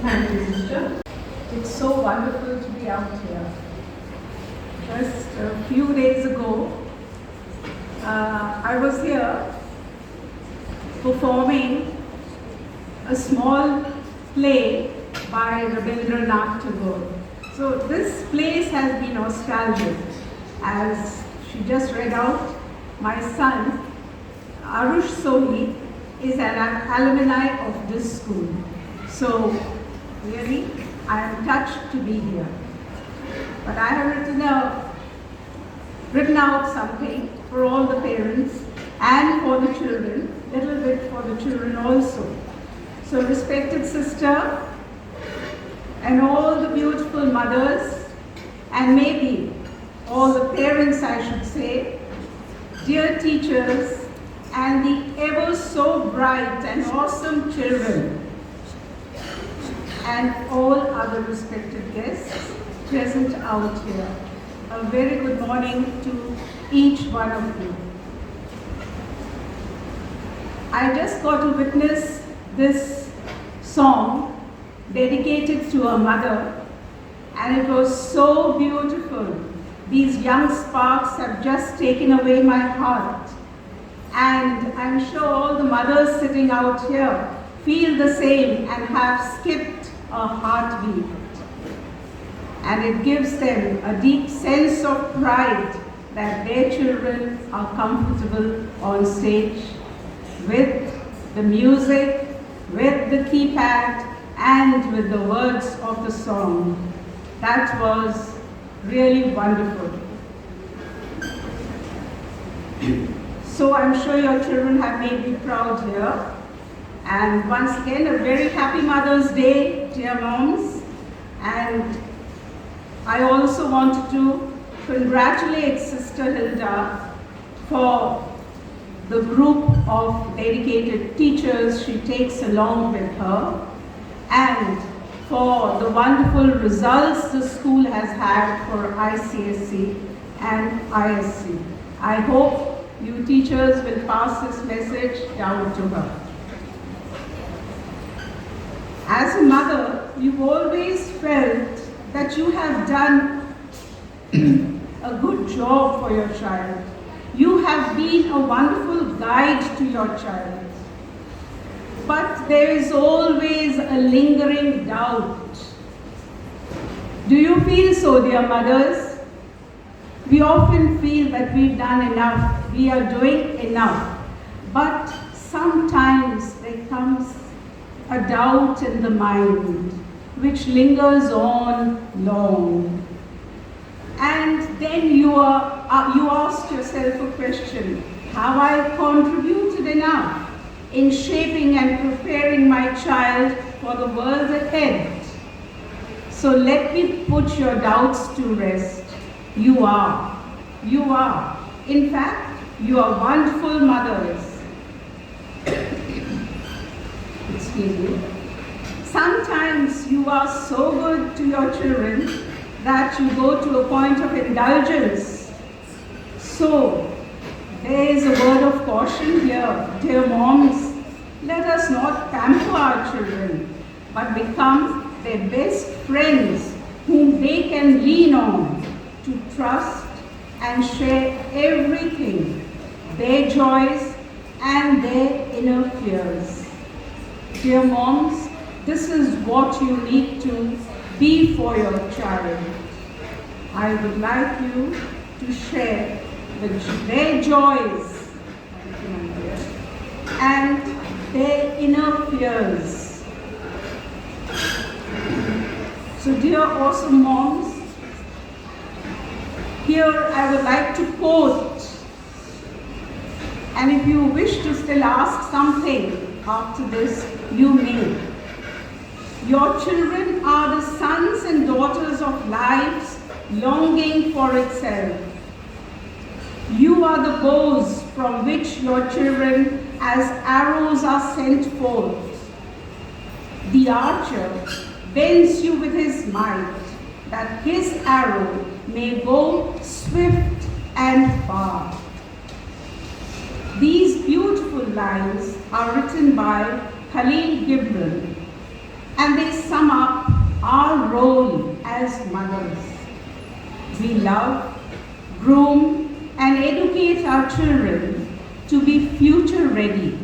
Thank you, sister. It's so wonderful to be out here. Just a few days ago, I was here performing a small play by Rabindranath Tagore. So this place has been nostalgic. As she just read out, my son, Arush Sohi, is an alumni of this school. So really, I am touched to be here. But I have written out something for all the parents and for the children, little bit for the children also. So respected sister, and all the beautiful mothers, and maybe all the parents I should say, dear teachers, and the ever so bright and awesome children, and all other respected guests present out here. A very good morning to each one of you. I just got to witness this song dedicated to a mother, and it was so beautiful. These young sparks have just taken away my heart, and I'm sure all the mothers sitting out here feel the same and have skipped a heartbeat. And it gives them a deep sense of pride that their children are comfortable on stage with the music, with the keypad, and with the words of the song. That was really wonderful. So I'm sure your children have made me proud here. And once again, a very happy Mother's Day, dear moms. And I also wanted to congratulate Sister Hilda for the group of dedicated teachers she takes along with her, and for the wonderful results the school has had for ICSE and ISC. I hope you teachers will pass this message down to her. As a mother, you've always felt that you have done a good job for your child. You have been a wonderful guide to your child. But there is always a lingering doubt. Do you feel so, dear mothers? We often feel that we've done enough, we are doing enough. But sometimes there comes a doubt in the mind which lingers on long. And then you ask yourself a question: have I contributed enough in shaping and preparing my child for the world ahead? So let me put your doubts to rest. You are. You are. In fact, you are wonderful mothers. Excuse me. Sometimes you are so good to your children that you go to a point of indulgence. So, there is a word of caution here, dear moms. Let us not pamper our children, but become their best friends whom they can lean on to trust and share everything, their joys and their inner fears. Dear moms, this is what you need to be for your child. I would like you to share their joys and their inner fears. So dear awesome moms, Here I would like to quote, and if you wish to still ask something after this, you may. Your children are the sons and daughters of lives longing for itself. You are the bows from which your children as arrows are sent forth. The archer bends you with his might, that his arrow may go swift and far. These beautiful lines are written by Khalil Gibran, and they sum up our role as mothers. We love, groom, and educate our children to be future ready,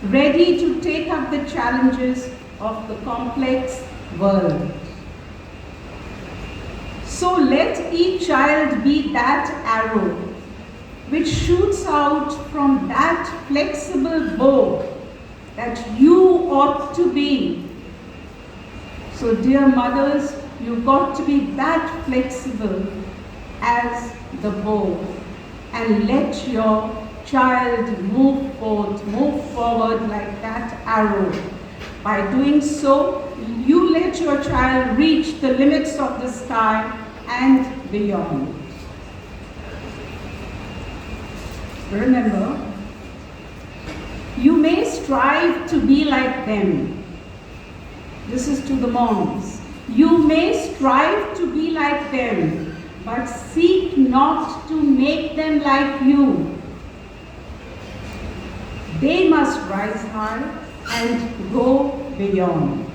ready to take up the challenges of the complex world. So let each child be that arrow which shoots out from that flexible bow that you ought to be. So dear mothers, you've got to be that flexible as the bow, and let your child move forward like that arrow. By doing so, you let your child reach the limits of the sky and beyond. Remember, you may strive to be like them. This is to the moms. You may strive to be like them, but seek not to make them like you. They must rise high and go beyond.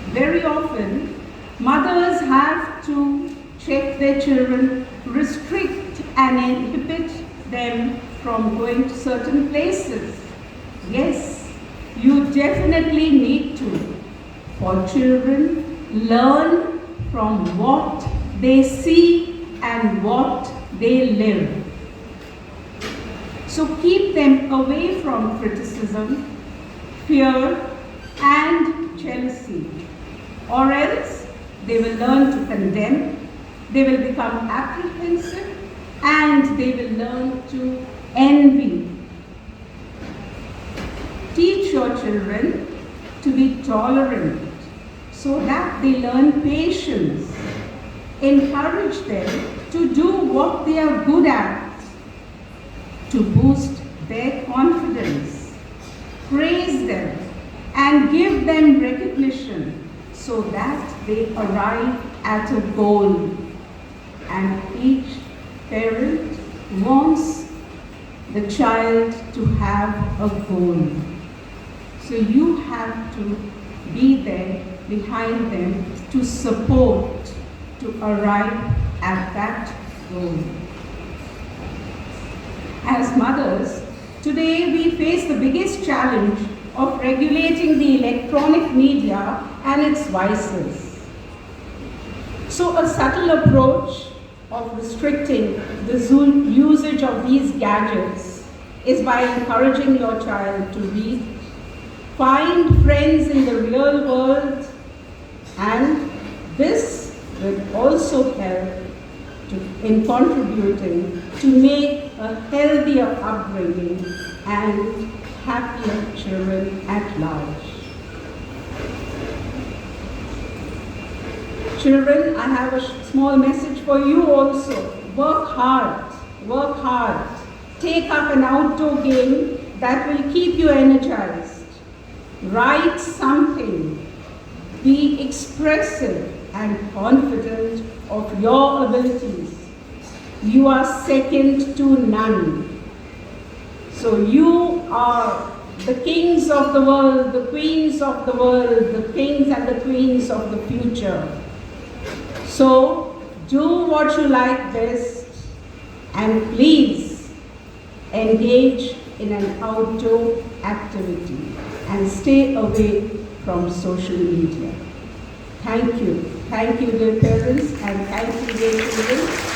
Very often, mothers have to check their children, restrict and inhibit them from going to certain places. Yes, you definitely need to. For children, learn from what they see and what they live. So keep them away from criticism, fear, and jealousy, or else they will learn to condemn, they will become apprehensive, and they will learn to envy. Teach your children to be tolerant so that they learn patience. Encourage them to do what they are good at, to boost their confidence. Praise them and give them recognition so that they arrive at a goal. And each parent wants the child to have a goal. So you have to be there behind them to support, to arrive at that goal. As mothers, today we face the biggest challenge of regulating the electronic media and its vices. So a subtle approach of restricting the usage of these gadgets is by encouraging your child to read, find friends in the real world, and this will also help in contributing to make a healthier upbringing and happier children at large. Children, I have a small message for you also. Work hard, work hard. Take up an outdoor game that will keep you energized. Write something. Be expressive and confident of your abilities. You are second to none. So you are the kings of the world, the queens of the world, the kings and the queens of the future. So do what you like best, and please engage in an outdoor activity and stay away from social media. Thank you. Thank you, dear parents, and thank you, dear children.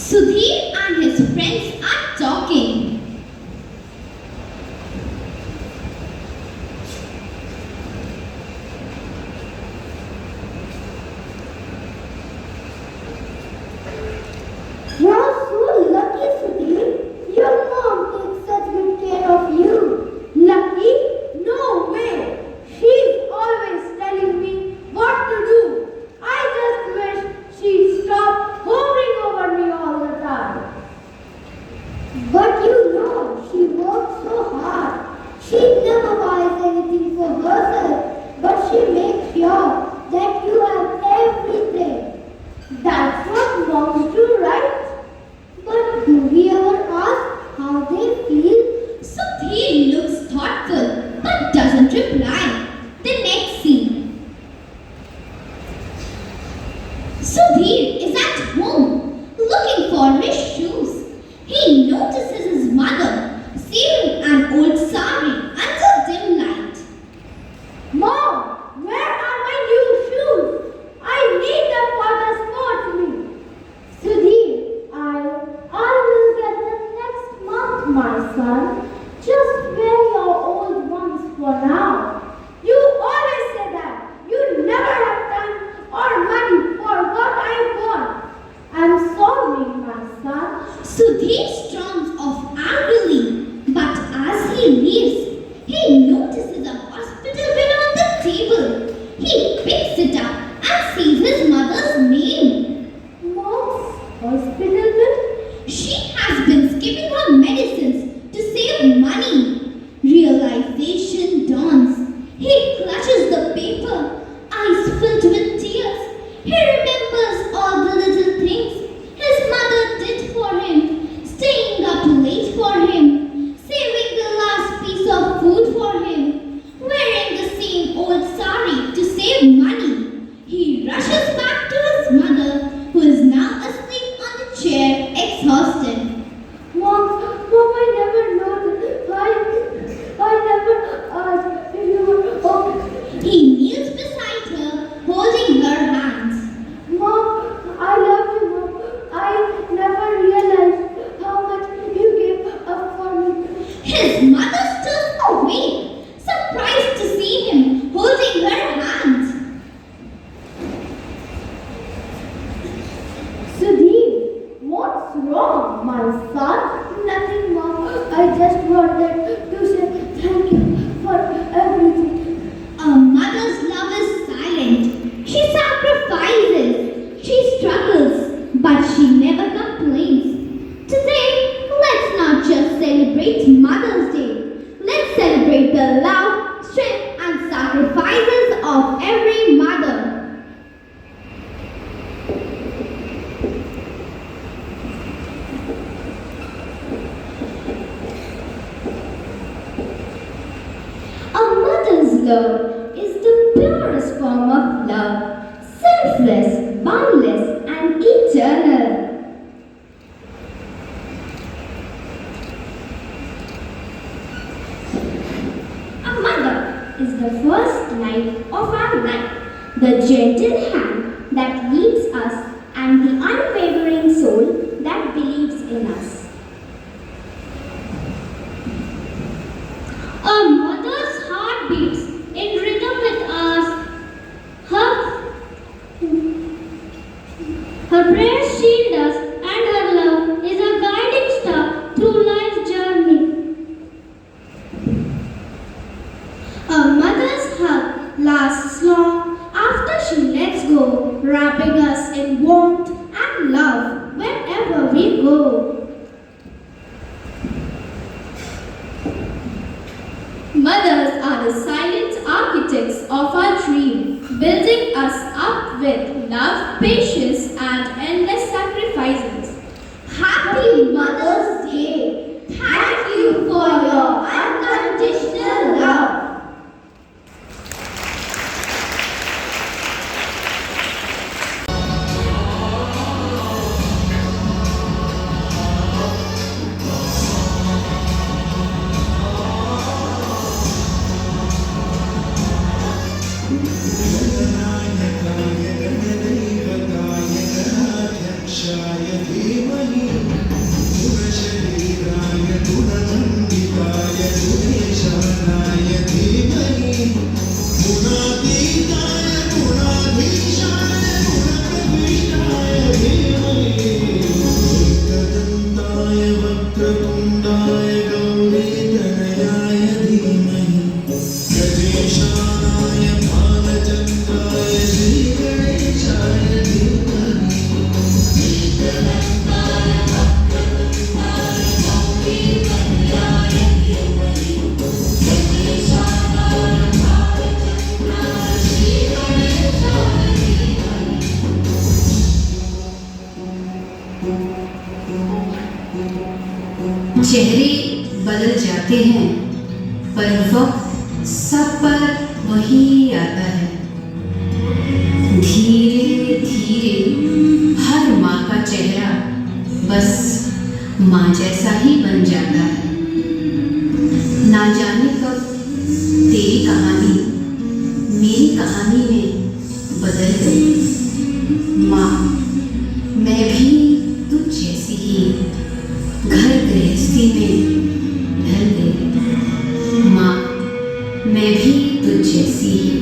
Sudhir and his friends are talking. You're so lucky, Sudhir. Your mom takes such good care of you. Lucky? No way. She's always telling me what to do. I Sudhir is at home looking for his shoes. He notices his mother sewing an old sari under dim light. Mom, where are my new shoes? I need them for the sports meet. Sudhir, I will get them next month, my son. Just wear your old ones for now. You always say that. You never have time or money for what I want. I'm sorry, my son. Sudhir storms off angrily, but as he leaves, he notices a hospital bill on the table. He picks it up and sees his mother's name. Mom's hospital bill? She has been skipping her medicines to save money. Realization dawns. He clutches the paper, eyes filled with tears. He remembers all the little things his mother did for him, staying up late for him, saving the last piece of food for him, wearing the same old sari to save money. He rushes back to his mother, who is now asleep on the chair, exhausted. Mom, I never noticed. I never asked if you were okay. He kneels beside her, holding her hands. Mom, I love you, Mom. I never realized how much you gave up for me. His mother stirs awake, surprised to see him holding her hands. Sudhir, what's wrong, my son? Nothing, Mom. I just wanted to say thank you for everything. A mother's love is silent. She sacrifices, she struggles, but she never complains. Today, let's not just celebrate Mother's Day. Let's celebrate the love, strength, and sacrifices of every mother. A mother's love is the purest form of love, selfless, boundless, and eternal. A mother is the first light of our life, the gentle hand that leads us, and the unwavering soul that believes in us. A mother's heart beats in rhythm with ours. Her prayers shield us, and her love is a guiding star through life's journey. A mother's hug lasts long after she lets go, wrapping us in warmth and love wherever we go. Mothers are the silent architects of our dream, building us up with love, patience, and endless sacrifices. Happy Mother's Day! Thank you for your unconditional love. चेहरे बदल जाते हैं पर वक्त सब पर वही आता है। धीरे धीरे माँ जैसा ही बन जाता है। ना जाने कब तेरी कहानी मेरी कहानी में बदल गई। माँ, मैं भी तुझ जैसी ही घर गृहस्थी में ढल गई। माँ, मैं भी तुझ जैसी ही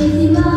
Shiva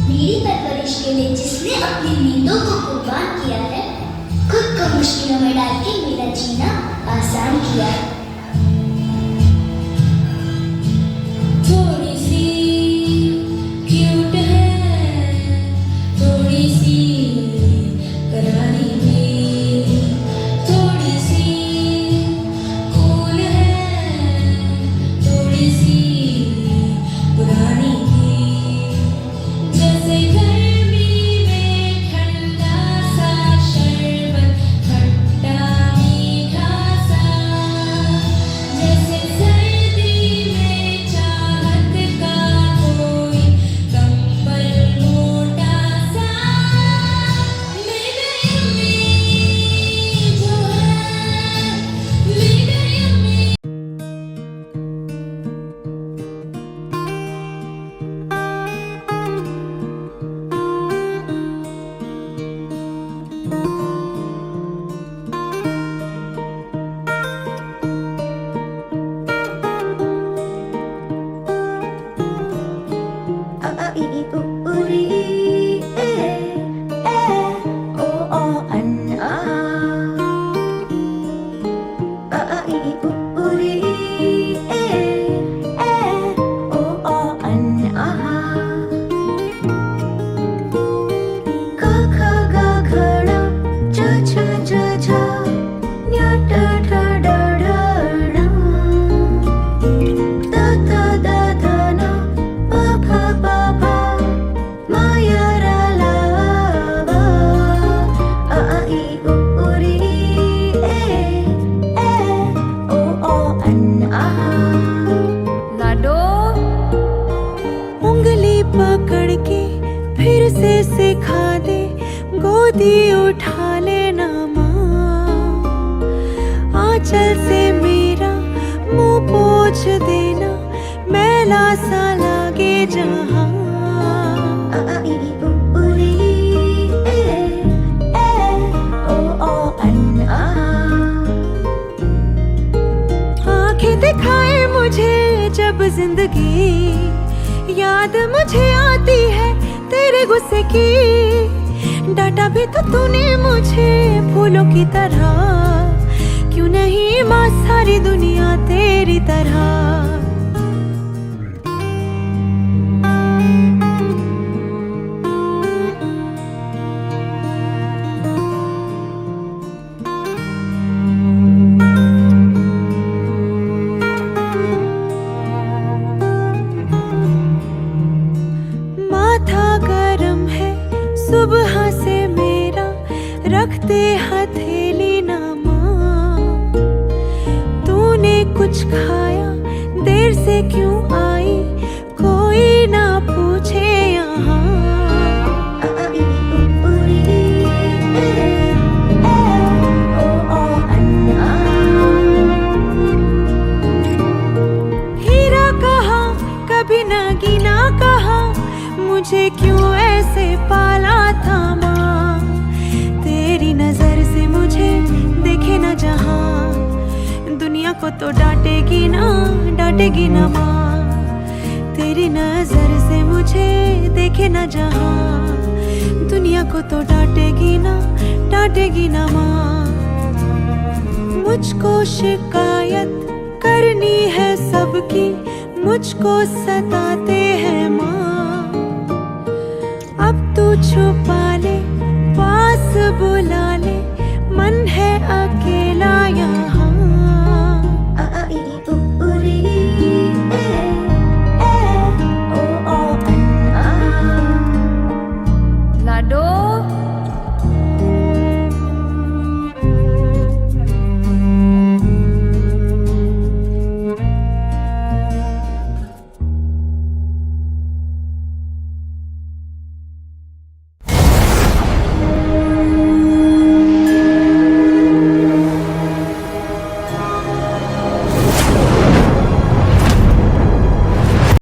मेरी परवरिश के लिए जिसने अपनी नींदों को कुर्बान किया है, खुद को मुश्किलों में डाल के मेरा जीना आसान किया है। थोड़ी सी क्यूट है, थोड़ी सी करारी भी, थोड़ी सी कूल है, थोड़ी सी पुरानी भी। जैसे गर्मी में ठंडा सा शरबत, खट्टा मीठा सा, जैसे सर्दी में चाहत का कोई कंबल मोटा सा। मेरी अम्मी जो है, मेरी अम्मी उंगली पकड़ के फिर से सिखा दे, गोदी उठा लेना माँ, आंचल से मेरा मुंह पोंछ देना, मैला सा लागे जहाँ। आंखें दिखाए मुझे जब जिंदगी, याद मुझे आती है तेरे गुस्से की। डांटा भी तो तूने मुझे फूलों की तरह, क्यों नहीं माँ सारी दुनिया तेरी तरह। माथा गरम है सुबह से मेरा, रखते हथेली ना माँ, तूने कुछ खाया देर से क्यों आई, कोई ना पूछे यहाँ। हीरा कहा कभी नगीना कहा, मुझे क्यों ऐसे पाला था माँ, तेरी नजर से मुझे देखे न जहाँ। को तो डांटेगी ना माँ। तेरी नजर से मुझे देखे ना जहाँ, दुनिया को तो डांटेगी ना माँ। मुझको शिकायत करनी है सबकी, मुझको सताते हैं माँ। अब तू छुपा ले, पास बुला ले,